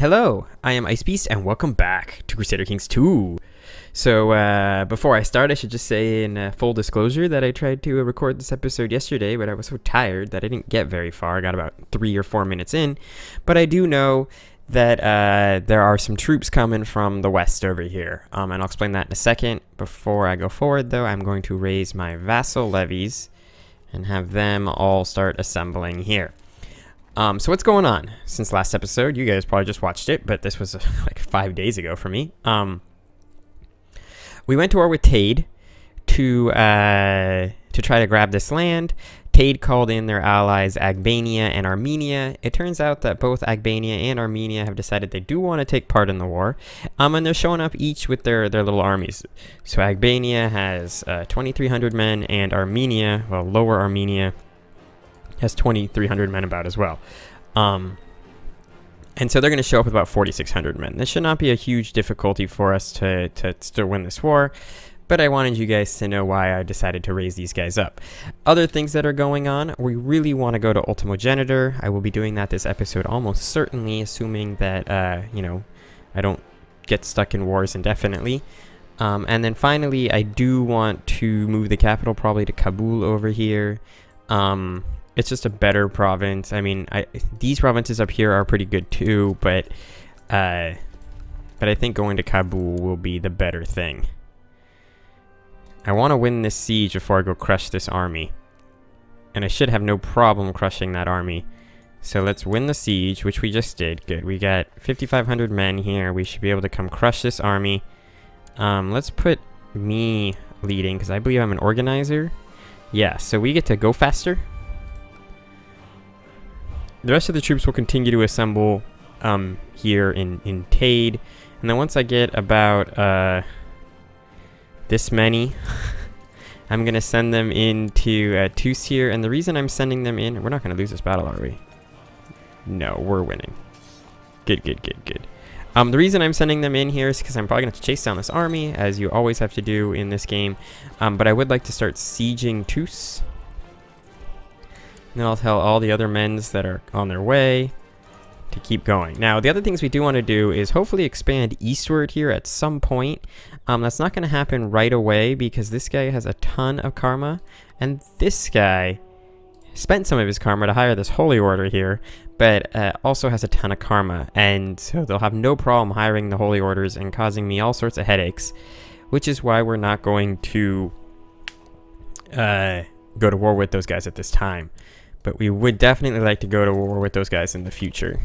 Hello, I am IceBeast and welcome back to Crusader Kings 2. So before I start, I should just say in full disclosure that I tried to record this episode yesterday, but I was so tired that I didn't get very far. I got about 3 or 4 minutes in, but I do know that there are some troops coming from the west over here, and I'll explain that in a second. Before I go forward though, I'm going to raise my vassal levies and have them all start assembling here. So what's going on since last episode? You guys probably just watched it, but this was like 5 days ago for me. We went to war with Taid to try to grab this land. Taid called in their allies Albania and Armenia. It turns out that both Albania and Armenia have decided they do want to take part in the war, and they're showing up each with their little armies. So Albania has 2,300 men, and Armenia, well, Lower Armenia, has 2,300 men about as well. And so they're going to show up with about 4,600 men. This should not be a huge difficulty for us to still win this war, but I wanted you guys to know why I decided to raise these guys up. Other things that are going on, we really want to go to Ultimogenitor. I will be doing that this episode almost certainly, assuming that, you know, I don't get stuck in wars indefinitely. And then finally, I do want to move the capital probably to Kabul over here. It's just a better province. I mean, these provinces up here are pretty good too, but I think going to Kabul will be the better thing. I want to win this siege before I go crush this army, and I should have no problem crushing that army. So let's win the siege, which we just did. Good. We got 5,500 men here. We should be able to come crush this army. Let's put me leading because I believe I'm an organizer. Yeah, so we get to go faster. The rest of the troops will continue to assemble here in Taid. And then once I get about this many, I'm going to send them into Tus here. And the reason I'm sending them in... We're not going to lose this battle, are we? No, we're winning. Good, good, good, good. The reason I'm sending them in here is because I'm probably going to chase down this army, as you always have to do in this game. But I would like to start sieging Tus. And then I'll tell all the other men's that are on their way to keep going. Now, the other things we do want to do is hopefully expand eastward here at some point. That's not going to happen right away because this guy has a ton of karma. And this guy spent some of his karma to hire this holy order here, but also has a ton of karma. And so they'll have no problem hiring the holy orders and causing me all sorts of headaches, which is why we're not going to go to war with those guys at this time. But we would definitely like to go to war with those guys in the future.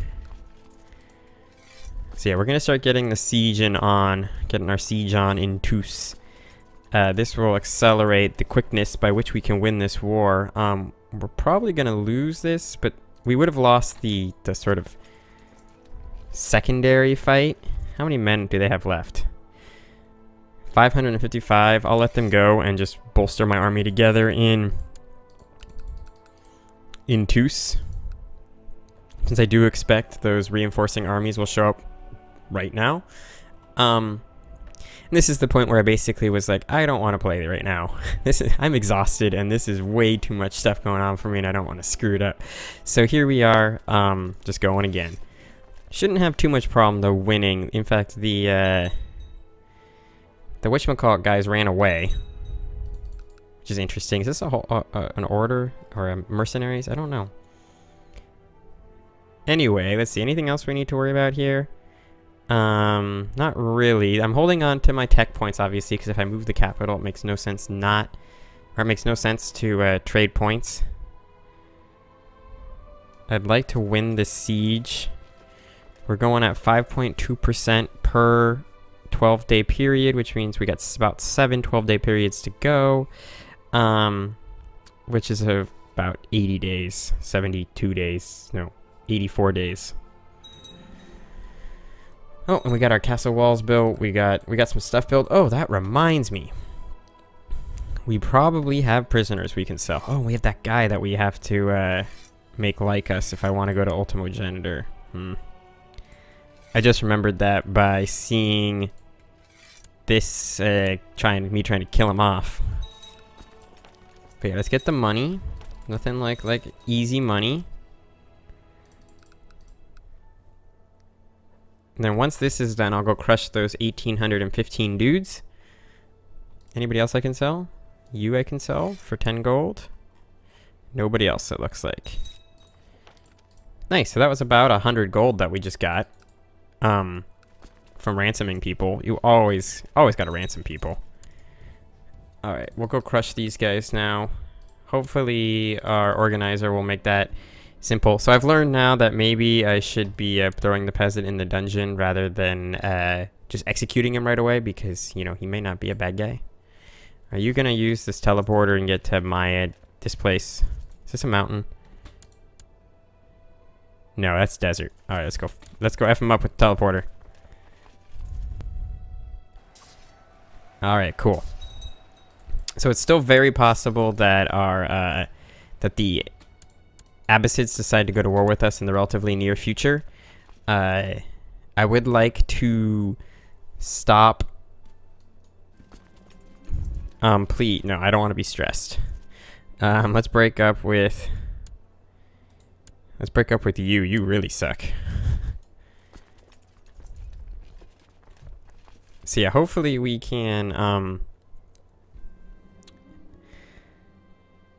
So yeah, we're going to start getting the siege getting our siege on in Tus. This will accelerate the quickness by which we can win this war. We're probably going to lose this, but we would have lost the sort of secondary fight. How many men do they have left? 555. I'll let them go and just bolster my army together in Tus, since I do expect those reinforcing armies will show up right now. And this is the point where I basically was like, I don't want to play right now. I'm exhausted, and this is way too much stuff going on for me, and I don't want to screw it up. So here we are, just going again. Shouldn't have too much problem though winning. In fact, the whatchamacallit guys ran away, which is interesting. Is this a whole an order or a mercenaries? I don't know. Anyway, let's see. Anything else we need to worry about here? Not really. I'm holding on to my tech points, obviously, because if I move the capital, it makes no sense to trade points. I'd like to win the siege. We're going at 5.2% per 12-day period, which means we got about 7 12-day periods to go. Which is about 80 days, 72 days, no, 84 days. Oh, and we got our castle walls built. We got some stuff built. Oh, that reminds me. We probably have prisoners we can sell. Oh, we have that guy that we have to make like us if I want to go to Ultimogenitor. I just remembered that by seeing this me trying to kill him off. Okay, let's get the money. Nothing like easy money. And then once this is done, I'll go crush those 1,815 dudes. Anybody else I can sell? You I can sell for 10 gold. Nobody else, it looks like. Nice, so that was about 100 gold that we just got. From ransoming people. You always gotta ransom people. Alright, we'll go crush these guys now. Hopefully our organizer will make that simple. So I've learned now that maybe I should be throwing the peasant in the dungeon rather than just executing him right away, because, you know, he may not be a bad guy. Are you gonna use this teleporter and get to this place? Is this a mountain? No, that's desert. Alright, let's go F him up with the teleporter. Alright, cool. So it's still very possible that that the Abbasids decide to go to war with us in the relatively near future. I would like to stop. Please, no, I don't want to be stressed. Let's break up with you. You really suck. So yeah, hopefully we can,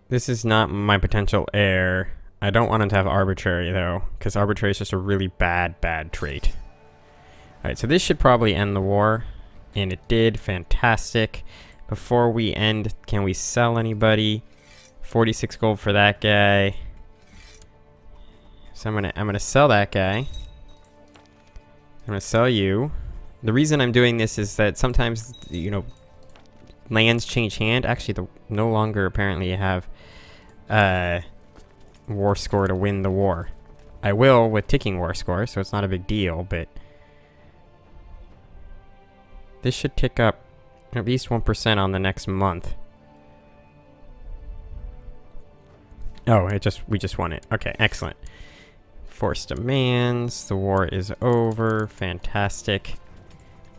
this is not my potential heir. I don't want him to have arbitrary though, because arbitrary is just a really bad trait. Alright, so this should probably end the war. And it did. Fantastic. Before we end, can we sell anybody? 46 gold for that guy. So I'm gonna sell that guy. I'm gonna sell you. The reason I'm doing this is that sometimes, you know, lands change hand. Actually, no longer apparently have war score to win the war. I will with ticking war score, so it's not a big deal, but this should tick up at least 1% on the next month. Oh, we just won it. Okay, excellent. Force demands. The war is over. Fantastic.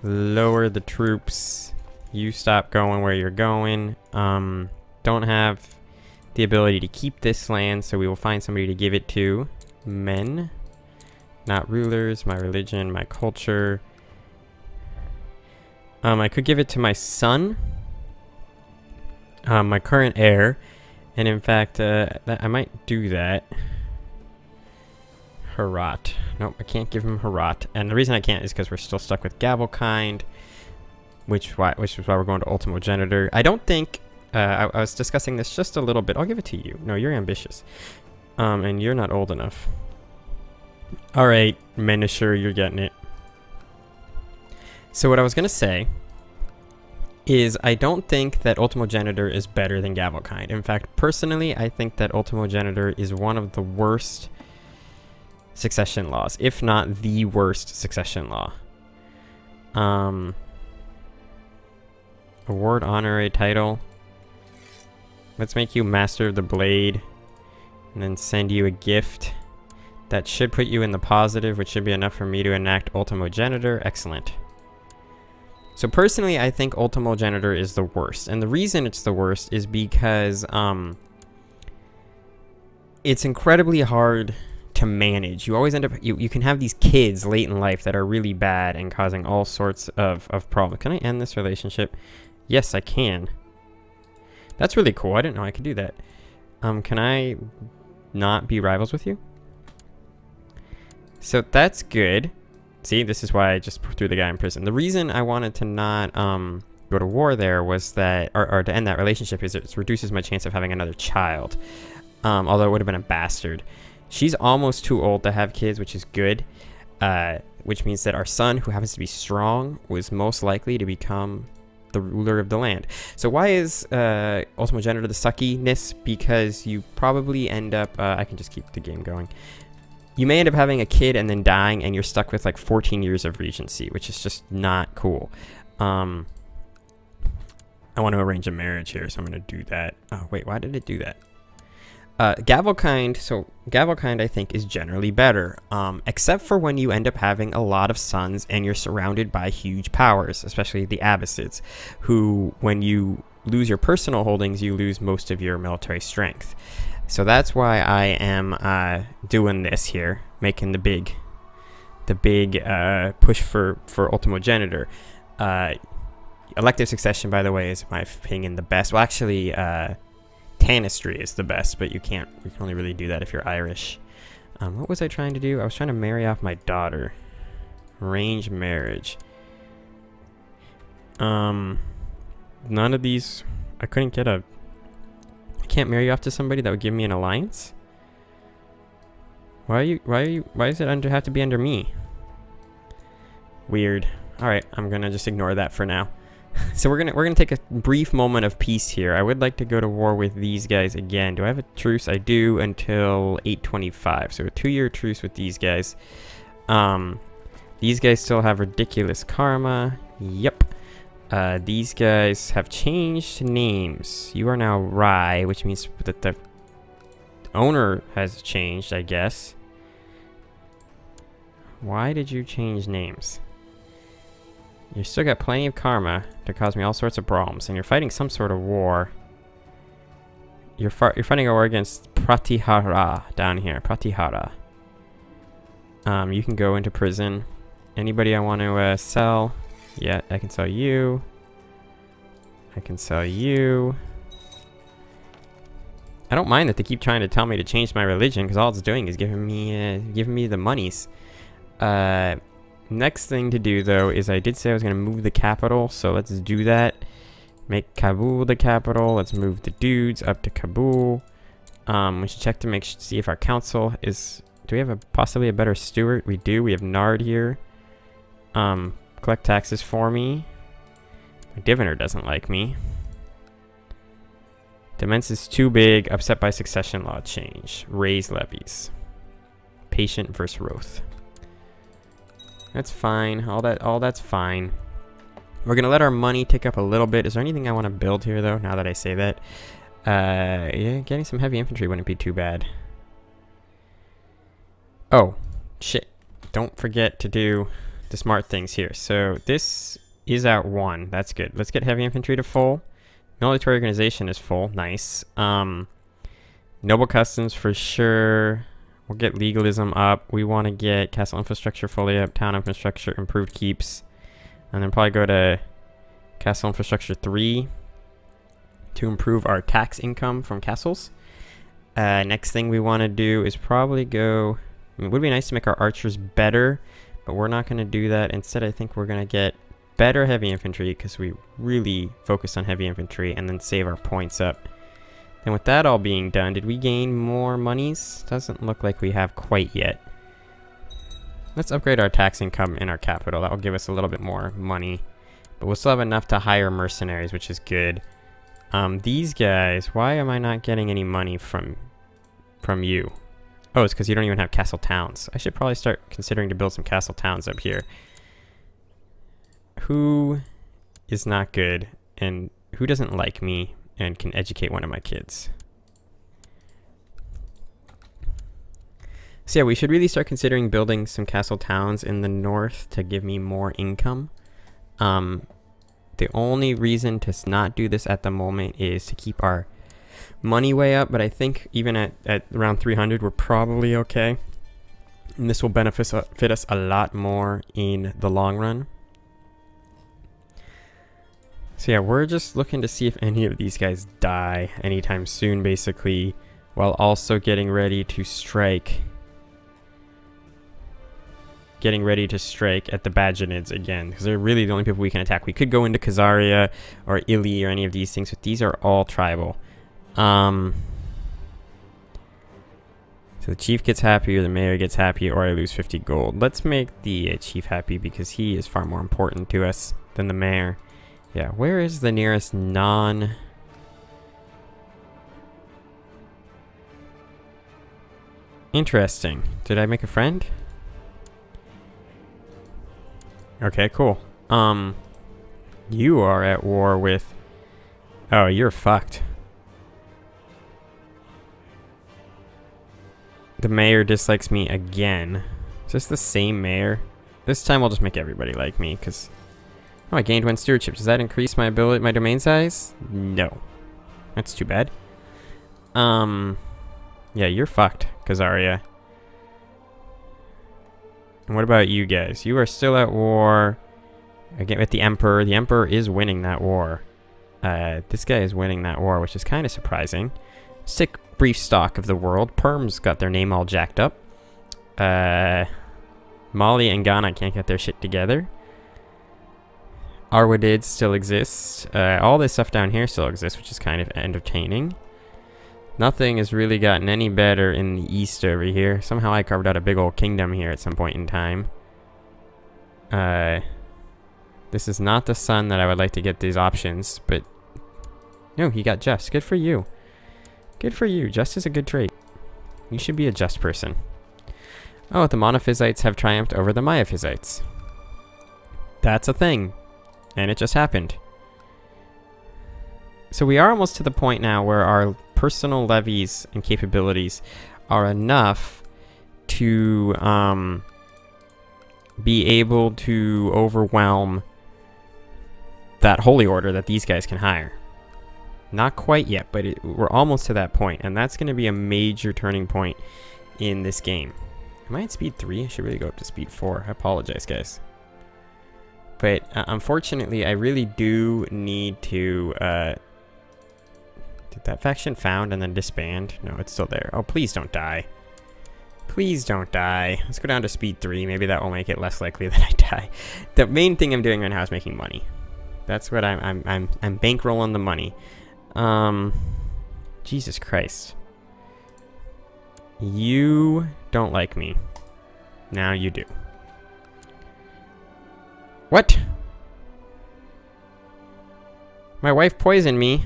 Lower the troops. You stop going where you're going. Don't have the ability to keep this land, so we will find somebody to give it to. Men. Not rulers. My religion. My culture. I could give it to my son. My current heir. And in fact, I might do that. Herat. Nope, I can't give him Herat. And the reason I can't is because we're still stuck with Gavelkind, which is why we're going to Ultimogenitor. I don't think, I was discussing this just a little bit. I'll give it to you. No, you're ambitious. And you're not old enough. Alright, Menisher, you're getting it. So what I was going to say is I don't think that Ultimogenitor is better than Gavelkind. In fact, personally, I think that Ultimogenitor is one of the worst succession laws, if not the worst succession law. Award honorary title. Let's make you Master of the Blade, and then send you a gift. That should put you in the positive, which should be enough for me to enact Ultimogenitor. Excellent. So personally, I think Ultimogenitor is the worst. And the reason it's the worst is because it's incredibly hard to manage. You always end up, you can have these kids late in life that are really bad and causing all sorts of problems. Can I end this relationship? Yes, I can. That's really cool. I didn't know I could do that. Can I not be rivals with you? So that's good. See, this is why I just threw the guy in prison. The reason I wanted to not go to war there was that, or to end that relationship, is it reduces my chance of having another child. Although it would have been a bastard. She's almost too old to have kids, which is good. Which means that our son, who happens to be strong, was most likely to become the ruler of the land. So why is Ultimogenitor the suckiness? Because you probably end up, I can just keep the game going. You may end up having a kid and then dying, and you're stuck with like 14 years of regency, which is just not cool. I want to arrange a marriage here, so I'm going to do that. Oh, wait, why did it do that? Gavelkind, so Gavelkind I think is generally better, except for when you end up having a lot of sons and you're surrounded by huge powers, especially the Abbasids, who, when you lose your personal holdings, you lose most of your military strength. So that's why I am doing this here, making the big big push for Ultimogenitor. Elective succession, by the way, is, in my opinion, the best. Well, actually, Tanistry is the best, but you can only really do that if you're Irish. What was I trying to do? I was trying to marry off my daughter. Arranged marriage. None of these. I couldn't get a. I can't marry off to somebody that would give me an alliance. Why does it have to be under me? Weird. All right, I'm gonna just ignore that for now. So we're gonna take a brief moment of peace here. I would like to go to war with these guys again. Do I have a truce? I do, until 825. So a 2-year truce with these guys. These guys still have ridiculous karma. Yep. These guys have changed names. You are now Rai, which means that the owner has changed, I guess. Why did you change names? You still got plenty of karma to cause me all sorts of problems, and you're fighting some sort of war. You're fighting a war against Pratihara down here. Pratihara. You can go into prison. Anybody I want to sell? Yeah, I can sell you. I can sell you. I don't mind that they keep trying to tell me to change my religion, because all it's doing is giving me the monies. Next thing to do, though, is I did say I was going to move the capital, so let's do that. Make Kabul the capital. Let's move the dudes up to Kabul. We should check to see if our council is... Do we have possibly a better steward? We do. We have Nard here. Collect taxes for me. My diviner doesn't like me. Demence is too big. Upset by succession law change. Raise levies. Patient versus Roth. That's fine. All that's fine. We're gonna let our money tick up a little bit. Is there anything I want to build here, though? Now that I say that, yeah, getting some heavy infantry wouldn't be too bad. Oh, shit! Don't forget to do the smart things here. So this is at 1. That's good. Let's get heavy infantry to full. Military organization is full. Nice. Noble customs for sure. We'll get legalism up. We want to get castle infrastructure fully up, town infrastructure, improved keeps, and then probably go to castle infrastructure 3 to improve our tax income from castles. Next thing we want to do is probably go... I mean, it would be nice to make our archers better, but we're not going to do that. Instead, I think we're going to get better heavy infantry, because we really focus on heavy infantry, and then save our points up. And with that all being done, did we gain more monies? Doesn't look like we have quite yet. Let's upgrade our tax income in our capital. That will give us a little bit more money. But we'll still have enough to hire mercenaries, which is good. These guys, why am I not getting any money from you? Oh, it's because you don't even have castle towns. I should probably start considering to build some castle towns up here. Who is not good, and who doesn't like me and can educate one of my kids? So yeah, we should really start considering building some castle towns in the north to give me more income. The only reason to not do this at the moment is to keep our money way up, but I think even at around 300 we're probably okay, and this will fit us a lot more in the long run. So yeah, we're just looking to see if any of these guys die anytime soon, basically, while also getting ready to strike at the Bajanids again, because they're really the only people we can attack. We could go into Khazaria or Ili or any of these things, but these are all tribal. So the chief gets happy, or the mayor gets happy, or I lose 50 gold. Let's make the chief happy, because he is far more important to us than the mayor. Yeah, where is the nearest non... Interesting. Did I make a friend? Okay, cool. You are at war with... Oh, you're fucked. The mayor dislikes me again. Is this the same mayor? This time I'll just make everybody like me, because... Oh, I gained 1 stewardship. Does that increase my domain size? No. That's too bad. Yeah, you're fucked, Khazaria. And what about you guys? You are still at war again with the Emperor. The Emperor is winning that war. This guy is winning that war, which is kind of surprising. Let's take brief stock of the world. Perm's got their name all jacked up. Mali and Ghana can't get their shit together. Arwadids still exists. All this stuff down here still exists, which is kind of entertaining. Nothing has really gotten any better in the east over here. Somehow I carved out a big old kingdom here at some point in time. This is not the son that I would like to get these options, but... No, he got just. Good for you. Good for you. Just is a good trait. You should be a just person. Oh, the Monophysites have triumphed over the Miaphysites. That's a thing. And it just happened. So we are almost to the point now where our personal levies and capabilities are enough to be able to overwhelm that holy order that these guys can hire. Not quite yet, but we're almost to that point, and that's going to be a major turning point in this game. Am I at speed 3? I should really go up to speed 4. I apologize, guys. But unfortunately, I really do need to... Did that faction found and then disband? No, it's still there. Oh, please don't die. Please don't die. Let's go down to speed 3. Maybe that will make it less likely that I die. The main thing I'm doing right now is making money. That's what I'm bankrolling the money. Jesus Christ. You don't like me. Now you do. What? My wife poisoned me.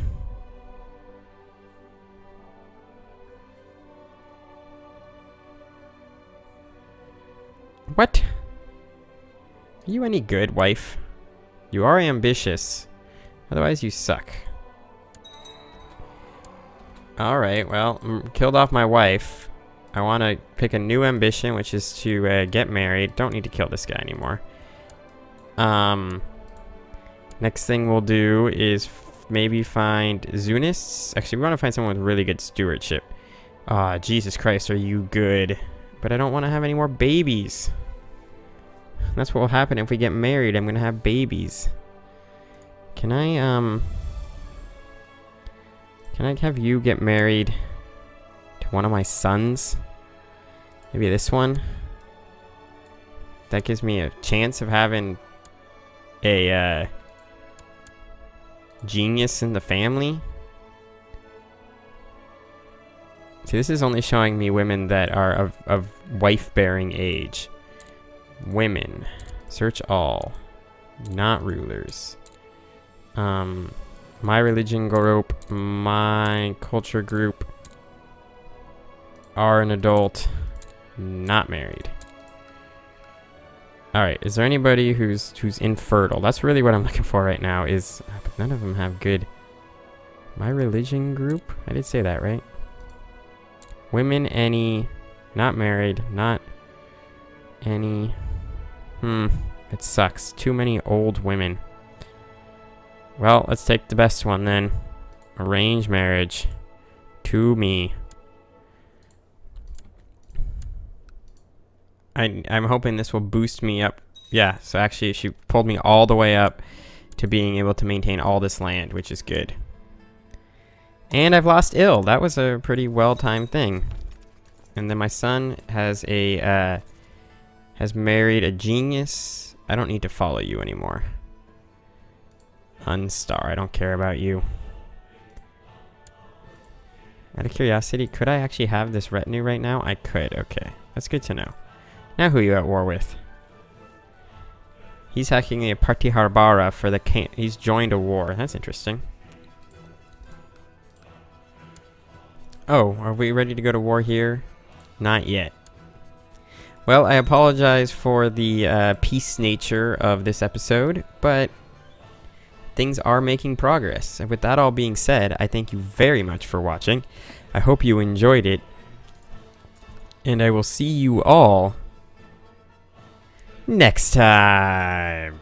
What? Are you any good, wife? You are ambitious. Otherwise, you suck. Alright, well, killed off my wife. I want to pick a new ambition, which is to get married. Don't need to kill this guy anymore. Next thing we'll do is maybe find Zunists. Actually, we want to find someone with really good stewardship. Ah, Jesus Christ, are you good? But I don't want to have any more babies. That's what will happen if we get married. I'm going to have babies. Can I have you get married to one of my sons? Maybe this one? That gives me a chance of having a genius in the family. See, this is only showing me women that are of wife-bearing age. Women. Search all. Not rulers. My religion group, my culture group are an adult, not married. Alright, is there anybody who's infertile? That's really what I'm looking for right now, is but none of them have good. My religion group? I did say that, right? Women, any, not married, not any. It sucks. Too many old women. Well, let's take the best one then. Arranged marriage. To me. I'm hoping this will boost me up. Yeah, so actually she pulled me all the way up to being able to maintain all this land, which is good. And I've lost ill. That was a pretty well-timed thing. And then my son has a has married a genius. I don't need to follow you anymore. Unstar, I don't care about you. Out of curiosity, could I actually have this retinue right now? I could, okay. That's good to know. Now who are you at war with? He's hacking a Partiharbara for the king. He's joined a war. That's interesting. Oh, are we ready to go to war here? Not yet. Well, I apologize for the peace nature of this episode, but things are making progress. And with that all being said, I thank you very much for watching. I hope you enjoyed it. And I will see you all next time.